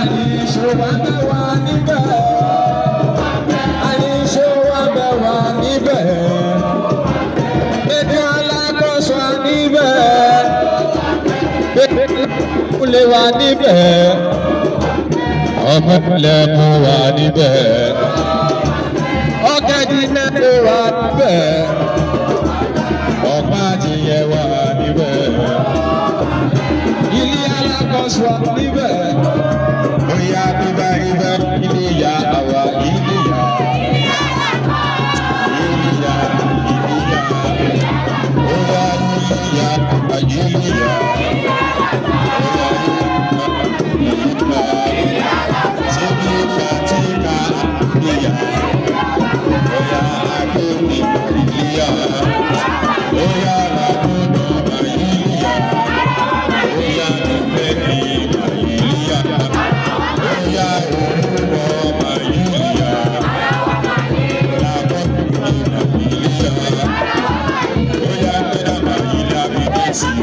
àníṣó wa bẹ̀ wá níbẹ̀. àníṣó wa bẹ̀ wá níbẹ̀. ètò alákòóso wa níbẹ̀. kúlẹ̀ wa níbẹ̀. ọmọ ìpínlẹ̀ mú wa níbẹ̀. ọ̀gẹ̀dìnlẹ̀ wa níbẹ̀. ọ̀pá àtìyẹ wa níbẹ̀. ilé alákọ̀ọ́sọ wa níbẹ̀. bóyá bíbá ibẹ̀ ilé ya àwa ilé ya. ilé ya ilé ya. bóyá ilé ya àwa ilé ya. Sebi fatika ilé ya. bóyá akéwì ilé ya. bóyá làkúndùn ilé ya. bóyá nífẹ̀ẹ́ ilé ya. bóyá òwúrọ̀ ilé ya. làkúndùn ilé ya. bóyá gbẹdàgbà ilé abidjan.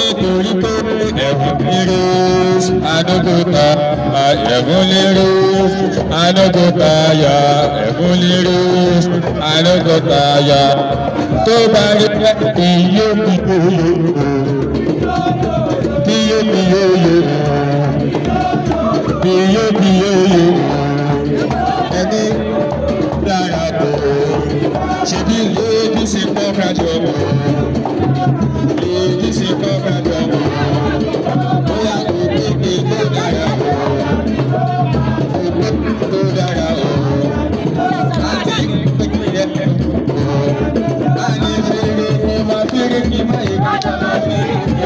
nítorí pé ẹ̀wọ̀n lérò anúgòtà ẹ̀wọ̀n lérò anúgòtà ya ẹ̀wọ̀n lérò anúgòtà ya tó bá rí iye biyoyo ẹni dára bò ṣèbí lèdí sí kọ́kàjọ bò lèdí sí kọ́kàjọ bò bóyá kò kéde tó dára bò kò tó dára bò láti kékeré bò láti fèrè ní ma fèrè ní ma yẹ kájà ma fèrè ní.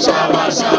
Shower,